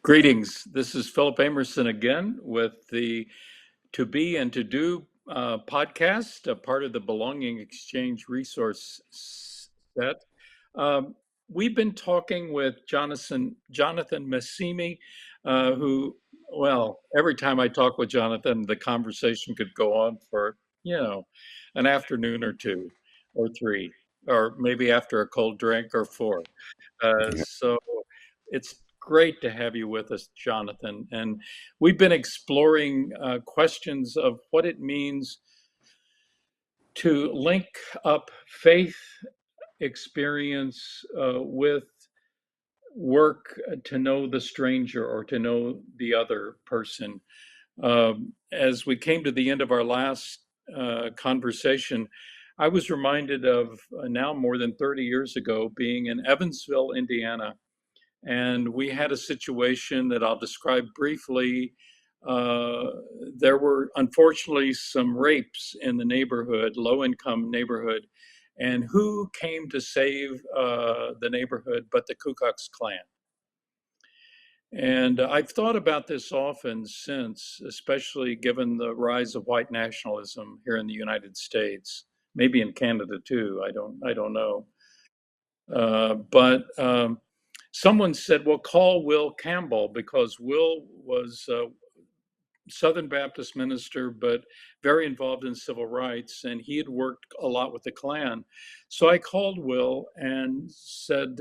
Greetings. This is Philip Amerson again with the To Be and To Do podcast, a part of the Belonging Exchange resource set. Um, we've been talking with Jonathan Massimi, who, well, every time I talk with Jonathan, the conversation could go on for, an afternoon or two or three, or maybe after a cold drink or four. Yeah. So it's great to have you with us, Jonathan. And we've been exploring questions of what it means to link up faith experience with work to know the stranger or to know the other person. As we came to the end of our last conversation, I was reminded of now more than 30 years ago being in Evansville, Indiana. And we had a situation that I'll describe briefly. Uh, there were unfortunately some rapes in the neighborhood, low income neighborhood. And who came to save the neighborhood but the Ku Klux Klan? And I've thought about this often since, especially given the rise of white nationalism here in the United States, maybe in Canada too. I don't know. But someone said, well, call Will Campbell because Will was a Southern Baptist minister, but very involved in civil rights, and he had worked a lot with the Klan. So I called Will and said,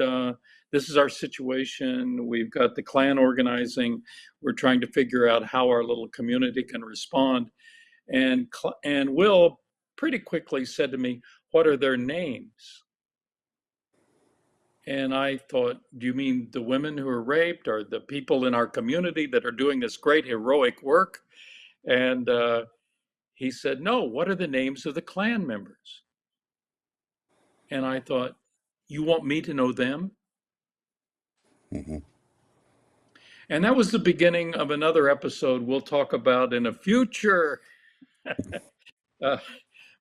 this is our situation. We've got the Klan organizing. We're trying to figure out how our little community can respond. And Will pretty quickly said to me, what are their names? And I thought, do you mean the women who are raped or the people in our community that are doing this great heroic work? And he said, no, what are the names of the Klan members? And I thought, you want me to know them? hmm And that was the beginning of another episode we'll talk about in a future uh,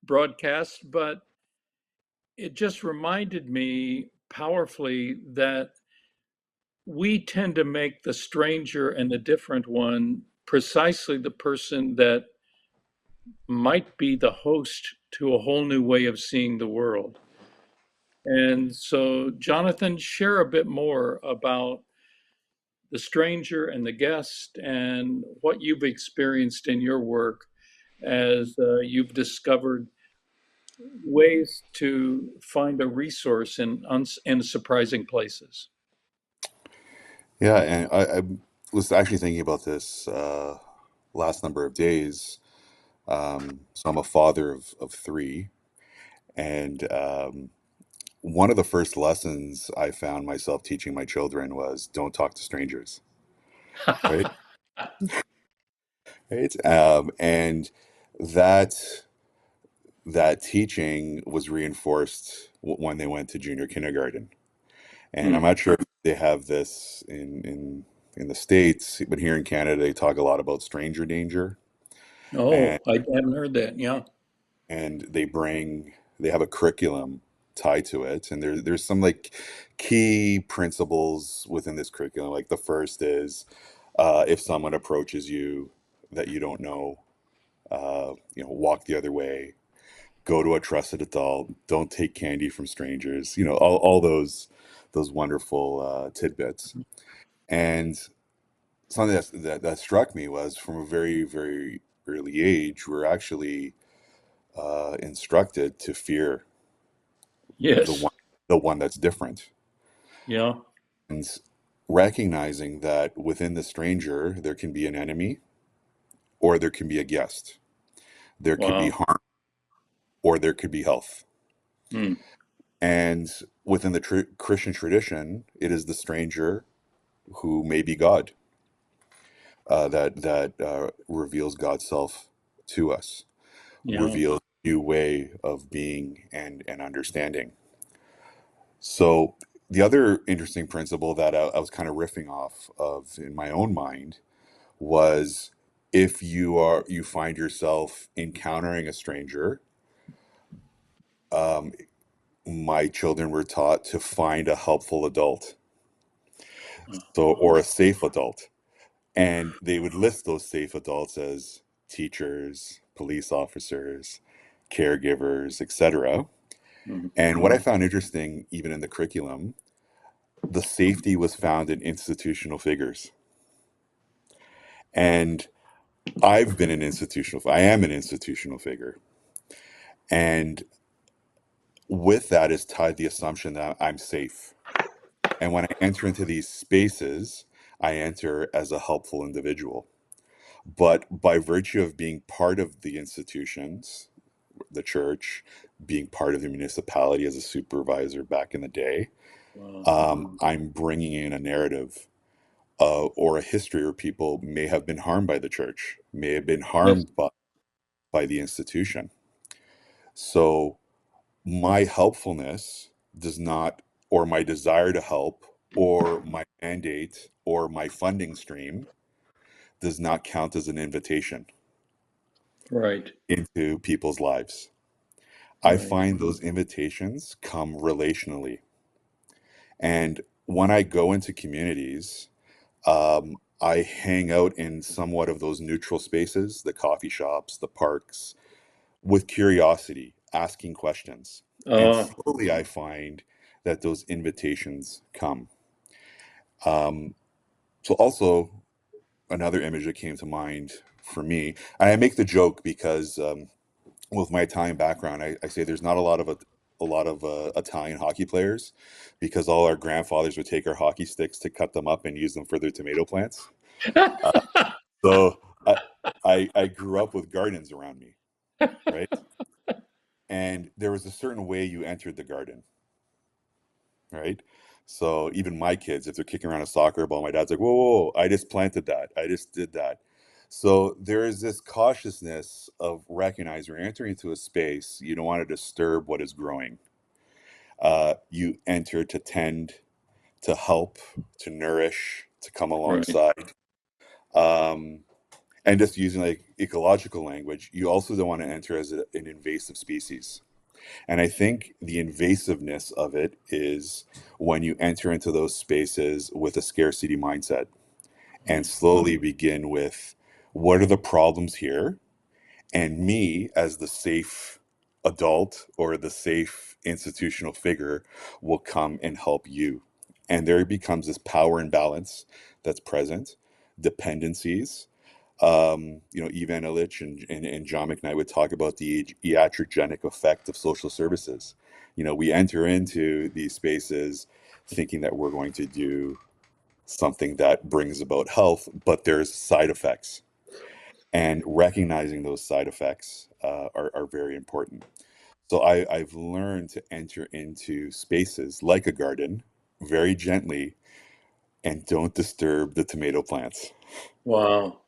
broadcast. But it just reminded me powerfully that we tend to make the stranger and the different one precisely the person that might be the host to a whole new way of seeing the world. And so, Jonathan, share a bit more about the stranger and the guest and what you've experienced in your work as you've discovered ways to find a resource in surprising places. Yeah, and I was actually thinking about this last number of days. So I'm a father of three, and one of the first lessons I found myself teaching my children was don't talk to strangers, right? Right. And that that teaching was reinforced when they went to junior kindergarten. And I'm Hmm. not sure if they have this in the States, but here in Canada, they talk a lot about stranger danger, and Oh, I haven't heard that. Yeah. they have a curriculum tied to it, and there's some like key principles within this curriculum. Like the first is if someone approaches you that you don't know, walk the other way, go to a trusted adult, don't take candy from strangers, all those wonderful tidbits. And something that struck me was from a very, very early age, we're actually instructed to fear the Yes. one, the one that's different, Yeah. and recognizing that within the stranger there can be an enemy or there can be a guest, there could be Wow. harm or there could be health. Hmm. And within the Christian tradition, it is the stranger who may be God, that reveals God's self to us, Yeah. reveals a new way of being and understanding. So the other interesting principle that I was kind of riffing off of in my own mind was if you find yourself encountering a stranger, um, my children were taught to find a helpful adult. So, Uh, or a safe adult. And they would list those safe adults as teachers, police officers, caregivers, etc. mhm. And what I found interesting, even in the curriculum, the safety was found in institutional figures. And I am an institutional figure. And with that is tied the assumption that I'm safe. And when I enter into these spaces, I enter as a helpful individual. But by virtue of being part of the institutions, the church, being part of the municipality as a supervisor back in the day, Wow. I'm bringing in a narrative or a history where people may have been harmed by the church, may have been Yes. harmed by the institution. So my helpfulness does not, or my desire to help, or my mandate, or my funding stream does not count as an invitation Right. into people's lives. I Right. find those invitations come relationally. And when I go into communities, I hang out in somewhat of those neutral spaces, the coffee shops, the parks, with curiosity, asking questions. And Uh, slowly I find that those invitations come. Um, so, also, another image that came to mind for me, and I make the joke because with my Italian background, I say there's not a lot of Italian hockey players because all our grandfathers would take our hockey sticks to cut them up and use them for their tomato plants. Uh, so I grew up with gardens around me, right? And there was a certain way you entered the garden, right? So even my kids, if they're kicking around a soccer ball, my dad's like, "Whoa, whoa, whoa, I just planted that. I just did that." So there is this cautiousness of recognizing you're entering into a space. You don't want to disturb what is growing. You enter to tend, to help, to nourish, to come right. alongside. Um, and just using like ecological language, you also don't want to enter as an invasive species. And I think the invasiveness of it is when you enter into those spaces with a scarcity mindset and slowly begin with what are the problems here? And me, as the safe adult or the safe institutional figure, will come and help you. And there becomes this power imbalance that's present, dependencies. Ivan Illich and John McKnight would talk about the iatrogenic effect of social services. We enter into these spaces thinking that we're going to do something that brings about health, but there's side effects. And recognizing those side effects are very important. So I've learned to enter into spaces like a garden very gently and don't disturb the tomato plants. Wow.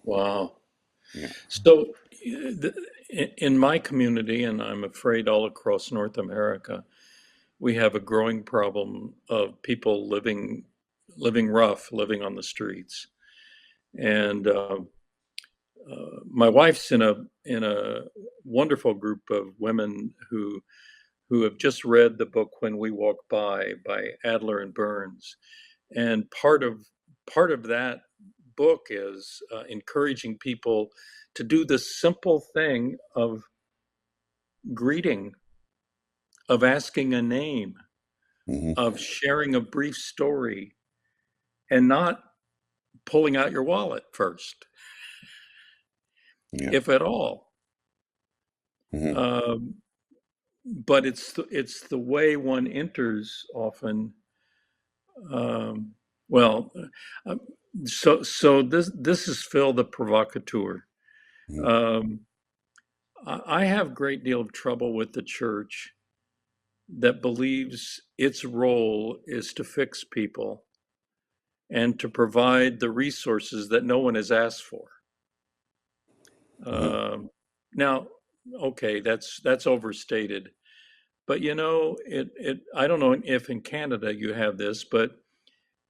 Wow. Yeah. So, in my community, and I'm afraid all across North America, we have a growing problem of people living rough, living on the streets. And my wife's in a wonderful group of women who have just read the book When We Walk by Adler and Burns. And part of that book is encouraging people to do the simple thing of greeting, of asking a name, Hmm. of sharing a brief story, and not pulling out your wallet first, Yeah. if at all. Hmm. Um, but it's the way one enters often. Um, well, uh, so this is Phil the provocateur. Hmm. Um, I have a great deal of trouble with the church that believes its role is to fix people and to provide the resources that no one has asked for. Hmm. Um, now, okay, that's overstated, but it. I don't know if in Canada you have this, but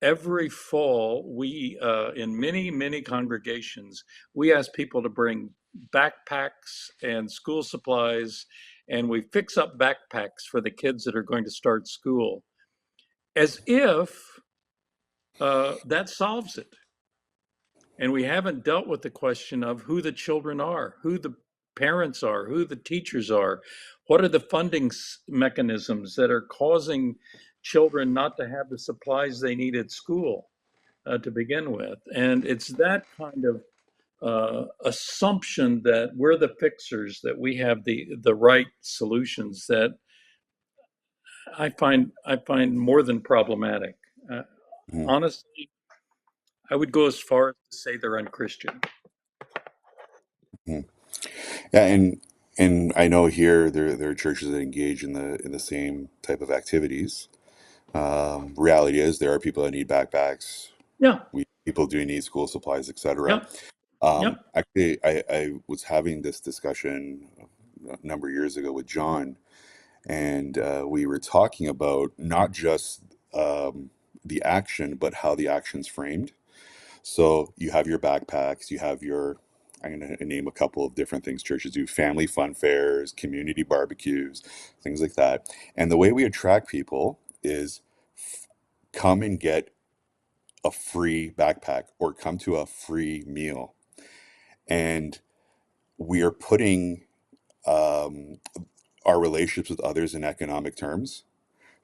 every fall we in many congregations we ask people to bring backpacks and school supplies, and we fix up backpacks for the kids that are going to start school, as if that solves it. And we haven't dealt with the question of who the children are, who the parents are, who the teachers are, what are the funding mechanisms that are causing children not to have the supplies they need at school to begin with. And it's that kind of assumption that we're the fixers, that we have the right solutions, that I find more than problematic. Uh, Mhm, Honestly, I would go as far as to say they're unchristian. mhm. Yeah, and I know here there are churches that engage in the same type of activities. Reality is there are people that need backpacks. Yeah, People do need school supplies, etc. yeah, yeah, Actually, I was having this discussion a number of years ago with John, and we were talking about not just the action, but how the action's framed. So you have your backpacks, you have your, I'm going to name a couple of different things churches do: family fun fairs, community barbecues, things like that. And the way we attract people is f- come and get a free backpack or come to a free meal. And we are putting um, our relationships with others in economic terms,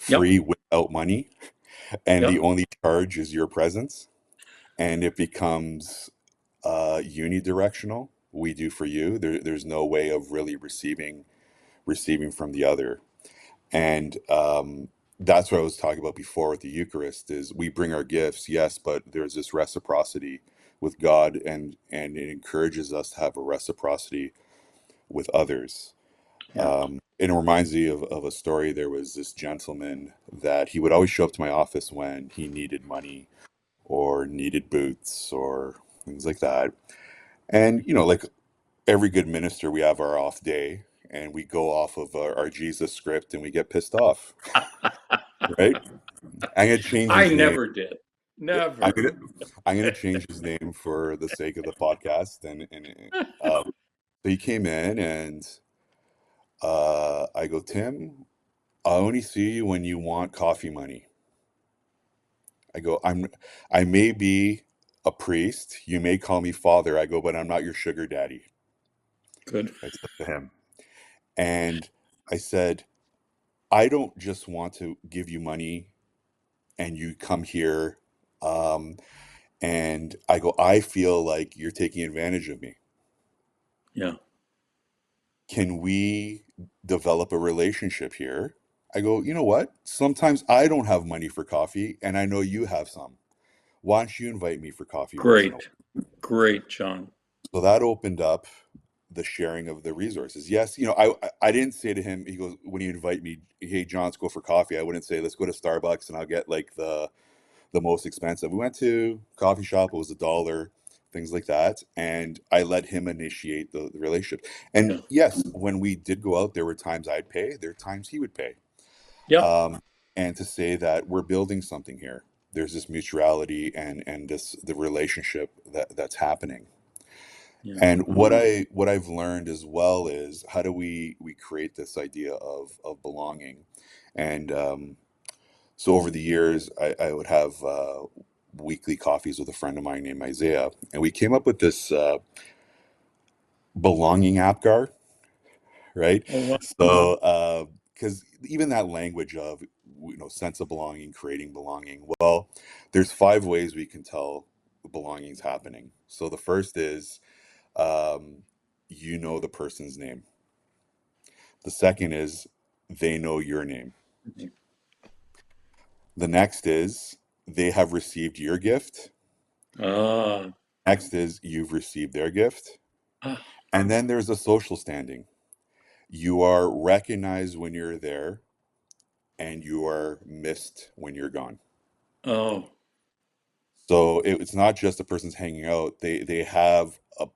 yep, free without money, and the yep, only charge is your presence. And it becomes unidirectional. We do for you. There's no way of really receiving from the other. And that's what I was talking about before with the Eucharist. Is we bring our gifts, yes, but there's this reciprocity with God, and it encourages us to have a reciprocity with others. yeah. It reminds me of a story. There was this gentleman that he would always show up to my office when he needed money or needed boots or things like that. And, like every good minister, we have our off day and we go off of our Jesus script and we get pissed off, right? I'm going to change I his name. never did. I'm Never. going to, I'm going to change his name for the sake of the podcast. Uh, so he came in and I go, Tim, I only see you when you want coffee money. I go, I may be a priest. You may call me father. I go, but I'm not your sugar daddy. Good. I said to him. And I said, I don't just want to give you money and you come here. Um, and I go, I feel like you're taking advantage of me. Yeah. Can we develop a relationship here? I go, you know what? Sometimes I don't have money for coffee and I know you have some. Why don't you invite me for coffee once in a while? Great. Great, John. So that opened up the sharing of the resources. Yes, I didn't say to him, he goes, when you invite me, hey John, let's go for coffee. I wouldn't say let's go to Starbucks and I'll get like the most expensive. We went to coffee shop, it was $1, things like that. And I let him initiate the relationship. And Yeah. yes, when we did go out, there were times I'd pay, there were times he would pay. Yep. Um, and to say that we're building something here. There's this mutuality and this the relationship that's happening. Yeah. And what I've learned as well is how do we create this idea of belonging. And so over the years, I would have weekly coffees with a friend of mine named Isaiah, and we came up with this belonging apgar, right? Oh, wow. So because even that language of sense of belonging, creating belonging, well, there's 5 ways we can tell belonging's happening. So the first is um, the person's name. The second is they know your name. The next is they have received your gift. Ah, Next is you've received their gift. ah, And then there's a social standing. You are recognized when you're there and you are missed when you're gone. oh, So it's not just a person's hanging out, they have a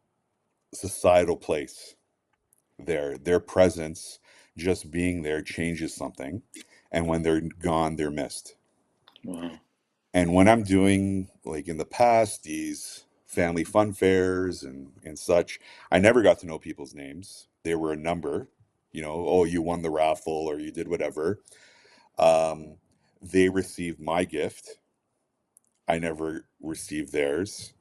societal place there. Their presence, just being there, changes something. And when they're gone, they're missed. wow. And when I'm doing, like in the past, these family fun fairs and such, I never got to know people's names. They were a number, oh, you won the raffle or you did whatever. Um, they received my gift. I never received theirs.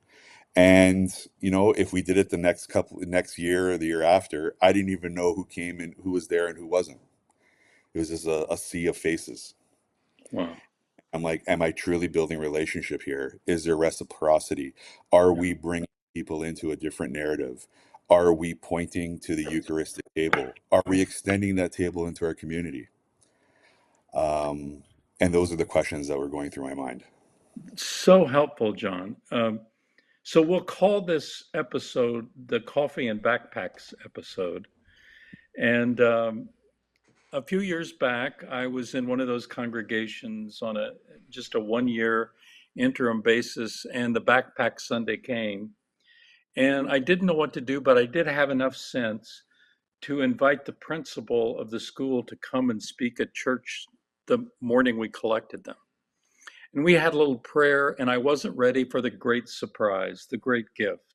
And if we did it the next year or the year after, I didn't even know who came and who was there and who wasn't. It was just a sea of faces. Wow. I'm like, am I truly building relationship here? Is there reciprocity? Are Yeah. we bringing people into a different narrative? Are we pointing to the Eucharistic table? Are we extending that table into our community? Um, and those are the questions that were going through my mind. So helpful, John. So we'll call this episode the Coffee and Backpacks episode. And a few years back, I was in one of those congregations on just a 1 year interim basis, and the Backpack Sunday came. And I didn't know what to do, but I did have enough sense to invite the principal of the school to come and speak at church the morning we collected them. And we had a little prayer, and I wasn't ready for the great surprise, the great gift,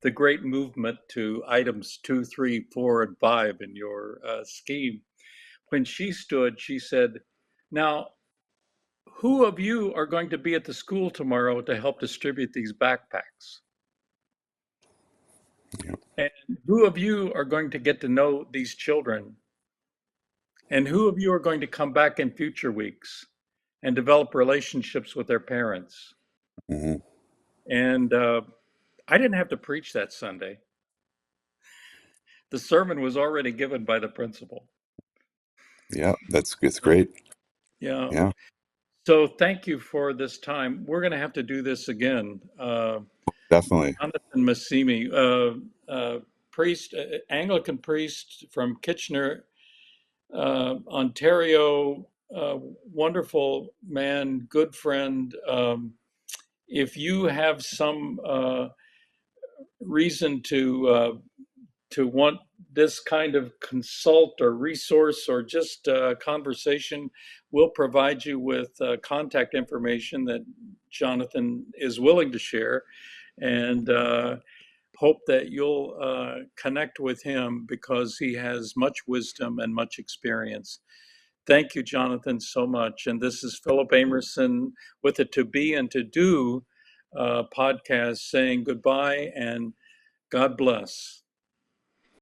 the great movement to items 2, 3, 4, and 5 in your scheme. When she stood, she said, "Now, who of you are going to be at the school tomorrow to help distribute these backpacks? Yep. And who of you are going to get to know these children? And who of you are going to come back in future weeks and develop relationships with their parents?" Hmm. And I didn't have to preach that Sunday. The sermon was already given by the principal. Yeah, it's So, great. yeah. Yeah, So thank you for this time. We're going to have to do this again. definitely. Jonathan Massimi, priest, Anglican priest from Kitchener, Ontario, wonderful man, good friend. If you have some reason to want this kind of consult or resource or just conversation, we'll provide you with contact information that Jonathan is willing to share, and hope that you'll connect with him because he has much wisdom and much experience. Thank you, Jonathan, so much. And this is Philip Amerson with the To Be and To Do podcast saying goodbye and God bless.